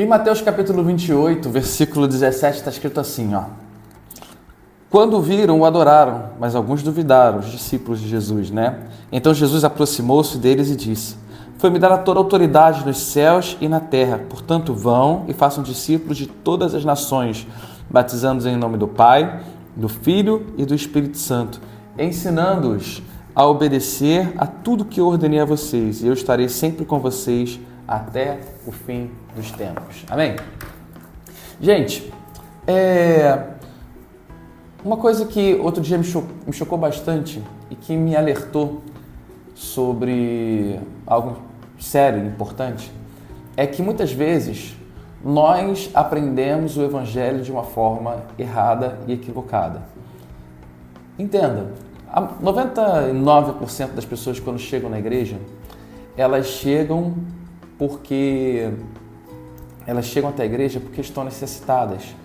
Em Mateus capítulo 28, versículo 17, está escrito assim, ó. Quando o viram, o adoraram, mas alguns duvidaram, os discípulos de Jesus, né? Então Jesus aproximou-se deles e disse: Foi-me dada toda a autoridade nos céus e na terra. Portanto, vão e façam discípulos de todas as nações, batizando-os em nome do Pai, do Filho e do Espírito Santo, ensinando-os a obedecer a tudo que eu ordenei a vocês, e eu estarei sempre com vocês até o fim dos tempos. Amém? Gente, uma coisa que outro dia me chocou bastante e que me alertou sobre algo sério e importante é que muitas vezes nós aprendemos o Evangelho de uma forma errada e equivocada. Entenda, 99% das pessoas quando chegam na igreja, elas chegam até a igreja porque estão necessitadas.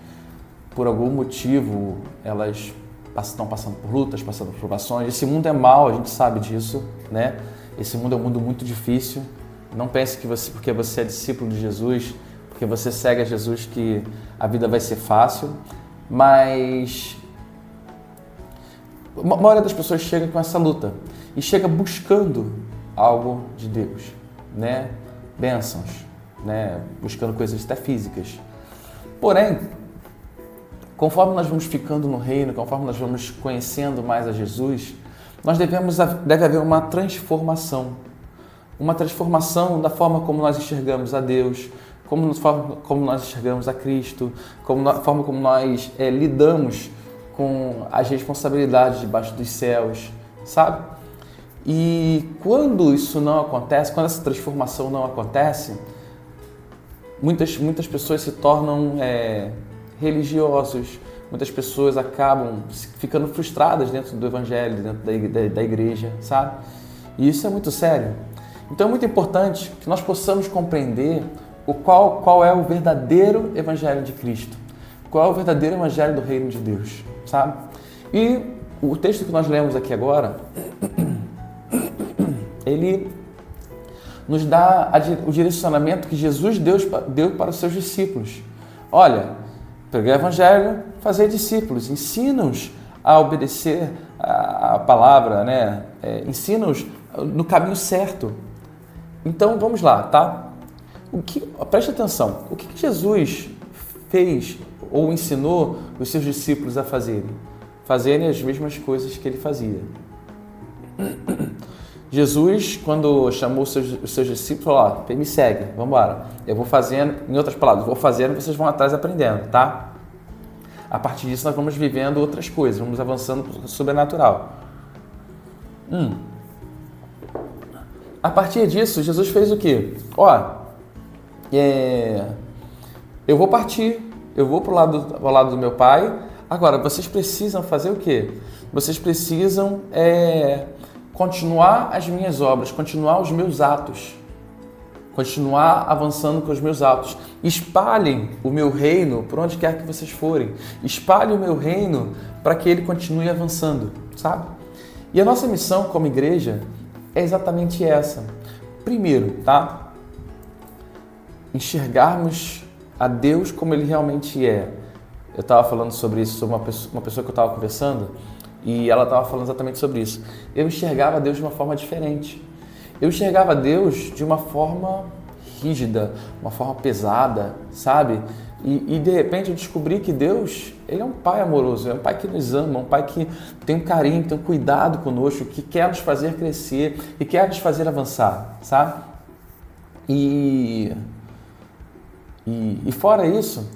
Por algum motivo, elas estão passando por lutas, passando por provações. Esse mundo é mau, a gente sabe disso, né? Esse mundo é um mundo muito difícil. Não pense que porque você é discípulo de Jesus, porque você segue a Jesus, que a vida vai ser fácil. Mas a maioria das pessoas chega com essa luta e chega buscando algo de Deus, né? Bênçãos, né? Buscando coisas até físicas. Porém, conforme nós vamos ficando no reino, conforme nós vamos conhecendo mais a Jesus, deve haver uma transformação. Uma transformação da forma como nós enxergamos a Deus, como nós enxergamos a Cristo, da forma como nós lidamos com as responsabilidades debaixo dos céus, sabe? E quando isso não acontece, quando essa transformação não acontece, muitas pessoas se tornam religiosos, muitas pessoas acabam ficando frustradas dentro do evangelho, dentro da igreja, sabe? E isso é muito sério. Então é muito importante que nós possamos compreender qual é o verdadeiro evangelho de Cristo, qual é o verdadeiro evangelho do reino de Deus, sabe? E o texto que nós lemos aqui agora, ele nos dá o direcionamento que Jesus deu para os seus discípulos. Olha, pregar o evangelho, fazer discípulos, ensina-os a obedecer a palavra, né? Ensina-os no caminho certo. Então vamos lá, tá? Preste atenção, o que Jesus fez ou ensinou os seus discípulos a fazerem? Fazerem as mesmas coisas que ele fazia. Jesus, quando chamou os seus discípulos, falou: me segue, vamos embora. Eu vou fazendo, em outras palavras, vou fazendo, vocês vão atrás aprendendo, tá? A partir disso, nós vamos vivendo outras coisas, vamos avançando para o sobrenatural. A partir disso, Jesus fez o quê? Eu vou partir, eu vou para o lado do meu Pai. Agora, vocês precisam fazer o quê? Vocês precisam continuar as minhas obras, continuar os meus atos, continuar avançando com os meus atos. Espalhem o meu reino por onde quer que vocês forem. Espalhem o meu reino para que ele continue avançando, sabe? E a nossa missão como igreja é exatamente essa. Primeiro, tá? Enxergarmos a Deus como ele realmente é. Eu estava falando sobre isso, sobre uma pessoa que eu estava conversando, e ela estava falando exatamente sobre isso. Eu enxergava Deus de uma forma diferente. Eu enxergava Deus de uma forma rígida, uma forma pesada, sabe? E de repente eu descobri que Deus, ele é um Pai amoroso, é um Pai que nos ama, um Pai que tem um carinho, tem um cuidado conosco, que quer nos fazer crescer e quer nos fazer avançar, sabe? E fora isso,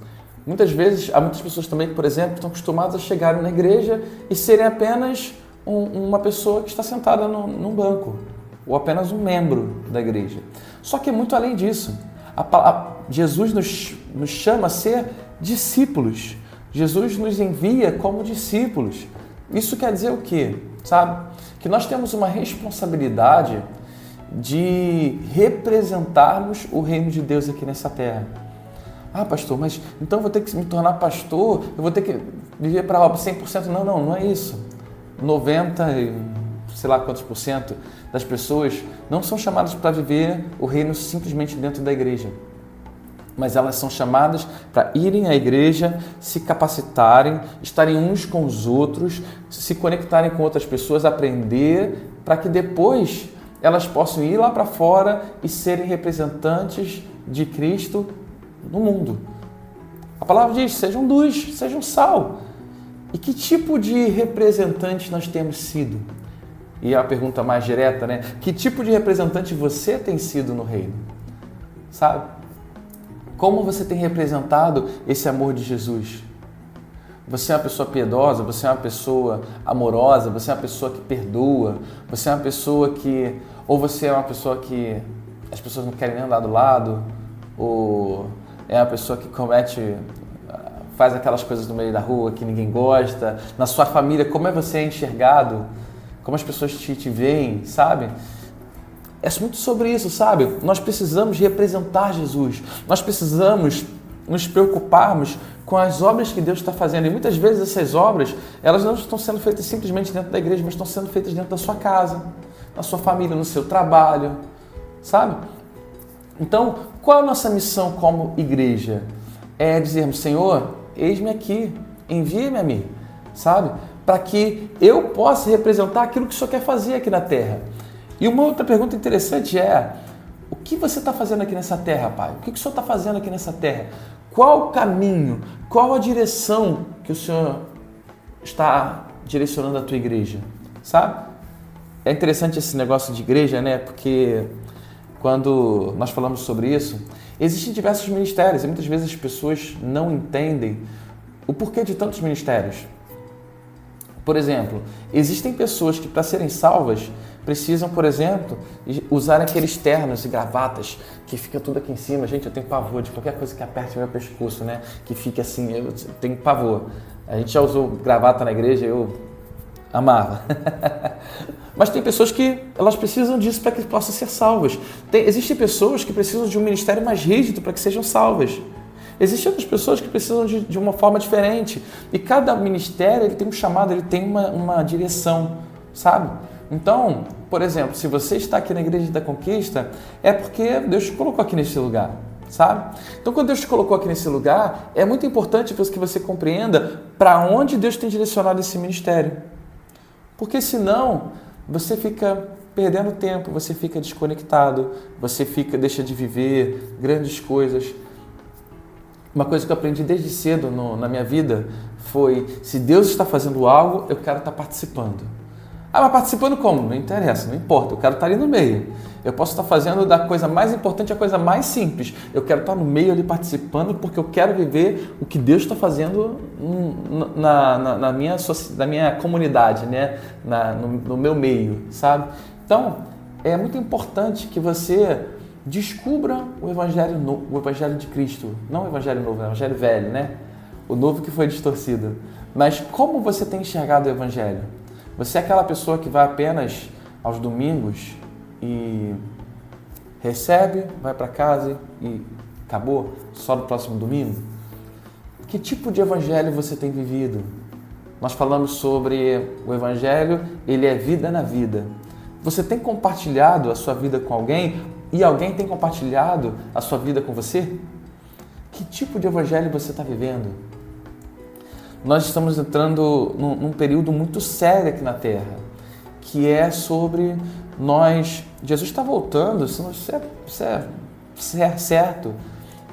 muitas vezes, há muitas pessoas também que, por exemplo, estão acostumadas a chegarem na igreja e serem apenas uma pessoa que está sentada num banco, ou apenas um membro da igreja. Só que é muito além disso. Jesus nos chama a ser discípulos. Jesus nos envia como discípulos. Isso quer dizer o quê? Sabe? Que nós temos uma responsabilidade de representarmos o reino de Deus aqui nessa terra. Pastor, mas então eu vou ter que me tornar pastor? Eu vou ter que viver para 100%? Não é isso. 90, sei lá quantos por cento das pessoas não são chamadas para viver o reino simplesmente dentro da igreja. mas elas são chamadas para irem à igreja, se capacitarem, estarem uns com os outros, se conectarem com outras pessoas, aprender, para que depois elas possam ir lá para fora e serem representantes de Cristo no mundo. A palavra diz, sejam luz, sejam sal. E que tipo de representante nós temos sido? E é a pergunta mais direta, né? Que tipo de representante você tem sido no reino? Sabe? Como você tem representado esse amor de Jesus? Você é uma pessoa piedosa, você é uma pessoa amorosa, você é uma pessoa que perdoa, você é uma pessoa que... Ou você é uma pessoa que as pessoas não querem nem andar do lado, ou é uma pessoa que faz aquelas coisas no meio da rua que ninguém gosta. Na sua família, como é você enxergado? Como as pessoas te veem, sabe? É muito sobre isso, sabe? Nós precisamos representar Jesus. Nós precisamos nos preocuparmos com as obras que Deus está fazendo. E muitas vezes essas obras, elas não estão sendo feitas simplesmente dentro da igreja, mas estão sendo feitas dentro da sua casa, na sua família, no seu trabalho, sabe? Então, qual é a nossa missão como igreja? É dizermos, Senhor, eis-me aqui, envia-me a mim, sabe? Para que eu possa representar aquilo que o Senhor quer fazer aqui na terra. E uma outra pergunta interessante é, o que você está fazendo aqui nessa terra, Pai? O que o Senhor está fazendo aqui nessa terra? Qual o caminho, qual a direção que o Senhor está direcionando a tua igreja, sabe? É interessante esse negócio de igreja, né? Porque quando nós falamos sobre isso, existem diversos ministérios e muitas vezes as pessoas não entendem o porquê de tantos ministérios. Por exemplo, existem pessoas que para serem salvas precisam, por exemplo, usar aqueles ternos e gravatas que fica tudo aqui em cima. Gente, eu tenho pavor de qualquer coisa que aperte o meu pescoço, né? Que fique assim, eu tenho pavor. A gente já usou gravata na igreja, eu amava. Mas tem pessoas que elas precisam disso para que possam ser salvas. Existem pessoas que precisam de um ministério mais rígido para que sejam salvas. Existem outras pessoas que precisam de uma forma diferente. E cada ministério ele tem um chamado, ele tem uma direção, sabe? Então, por exemplo, se você está aqui na Igreja da Conquista, é porque Deus te colocou aqui nesse lugar, sabe? Então, quando Deus te colocou aqui nesse lugar, é muito importante que você compreenda para onde Deus tem direcionado esse ministério. Porque senão, você fica perdendo tempo, você fica desconectado, você deixa de viver grandes coisas. Uma coisa que eu aprendi desde cedo na minha vida foi, se Deus está fazendo algo, eu quero estar participando. Ah, mas participando como? Não interessa, não importa, eu quero estar ali no meio. Eu posso estar fazendo da coisa mais importante a coisa mais simples. Eu quero estar no meio ali participando porque eu quero viver o que Deus está fazendo na minha comunidade, né? No meu meio, sabe? Então, é muito importante que você descubra o Evangelho de Cristo. Não o Evangelho novo, o Evangelho velho, né? O novo que foi distorcido. Mas como você tem enxergado o Evangelho? Você é aquela pessoa que vai apenas aos domingos e recebe, vai para casa e acabou, só no próximo domingo? Que tipo de evangelho você tem vivido? Nós falamos sobre o evangelho, ele é vida na vida. Você tem compartilhado a sua vida com alguém e alguém tem compartilhado a sua vida com você? Que tipo de evangelho você está vivendo? Nós estamos entrando num período muito sério aqui na Terra, que é sobre Jesus está voltando, isso é certo.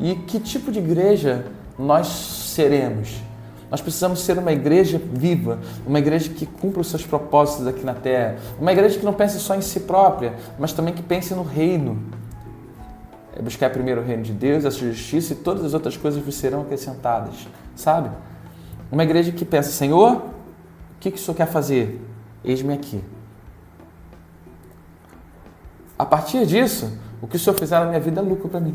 E que tipo de igreja nós seremos? Nós precisamos ser uma igreja viva, uma igreja que cumpra os seus propósitos aqui na Terra, uma igreja que não pense só em si própria, mas também que pense no reino. É buscar primeiro o reino de Deus, a sua justiça e todas as outras coisas vos serão acrescentadas, sabe? Uma igreja que pensa, Senhor, o que o Senhor quer fazer? Eis-me aqui. A partir disso, o que o Senhor fizer na minha vida é lucro para mim.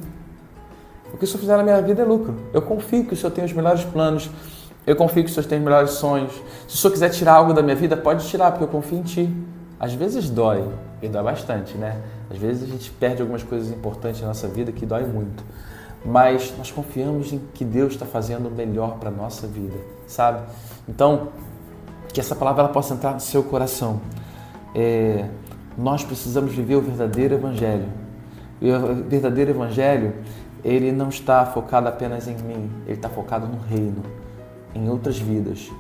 O que o Senhor fizer na minha vida é lucro. Eu confio que o Senhor tem os melhores planos. Eu confio que o Senhor tem os melhores sonhos. Se o Senhor quiser tirar algo da minha vida, pode tirar, porque eu confio em Ti. Às vezes dói, e dói bastante, né? Às vezes a gente perde algumas coisas importantes na nossa vida que dói muito. Mas nós confiamos em que Deus está fazendo o melhor para a nossa vida, sabe? Então, que essa palavra ela possa entrar no seu coração. Nós precisamos viver o verdadeiro Evangelho. E o verdadeiro Evangelho Ele não está focado apenas em mim, ele está focado no reino, em outras vidas.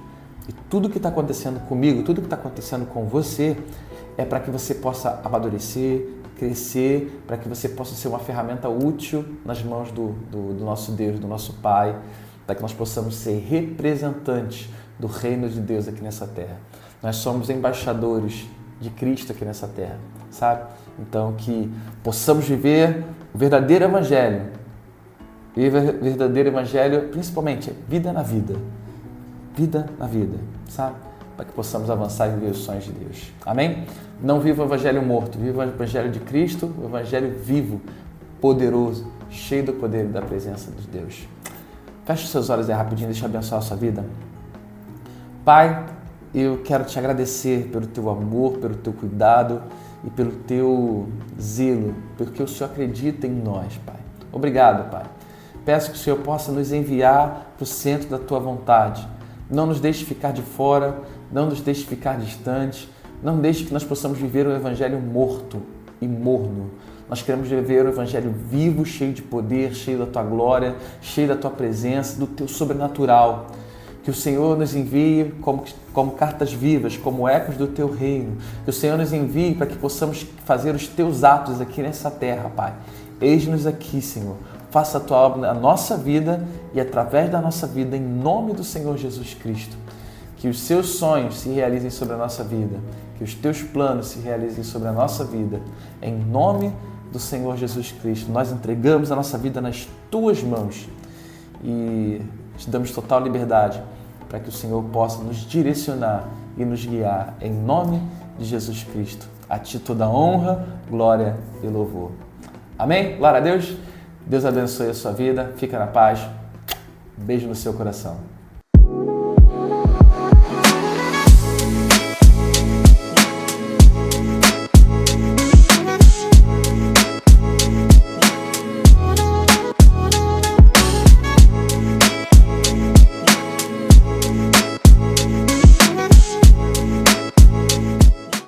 E tudo que está acontecendo comigo, tudo que está acontecendo com você, é para que você possa amadurecer, crescer, para que você possa ser uma ferramenta útil nas mãos do nosso Deus, do nosso Pai, para que nós possamos ser representantes do reino de Deus aqui nessa terra. Nós somos embaixadores de Cristo aqui nessa terra, sabe? Então, que possamos viver o verdadeiro evangelho. Viver o verdadeiro evangelho, principalmente, vida na vida. Vida na vida, sabe? Para que possamos avançar e viver os sonhos de Deus. Amém? Não viva o evangelho morto, viva o evangelho de Cristo, o evangelho vivo, poderoso, cheio do poder e da presença de Deus. Feche os seus olhos aí rapidinho, deixa eu abençoar a sua vida. Pai, eu quero te agradecer pelo teu amor, pelo teu cuidado e pelo teu zelo, porque o Senhor acredita em nós, Pai. Obrigado, Pai. Peço que o Senhor possa nos enviar para o centro da tua vontade. Não nos deixe ficar de fora, não nos deixe ficar distante, não deixe que nós possamos viver o evangelho morto e morno. Nós queremos viver o evangelho vivo, cheio de poder, cheio da tua glória, cheio da tua presença, do teu sobrenatural. Que o Senhor nos envie como cartas vivas, como ecos do teu reino. Que o Senhor nos envie para que possamos fazer os teus atos aqui nessa terra, Pai. Eis-nos aqui, Senhor. Faça a tua obra na nossa vida e através da nossa vida, em nome do Senhor Jesus Cristo. Que os seus sonhos se realizem sobre a nossa vida. Que os teus planos se realizem sobre a nossa vida. Em nome do Senhor Jesus Cristo. Nós entregamos a nossa vida nas tuas mãos e te damos total liberdade para que o Senhor possa nos direcionar e nos guiar em nome de Jesus Cristo. A ti toda honra, glória e louvor. Amém? Glória a Deus. Deus abençoe a sua vida. Fica na paz. Beijo no seu coração.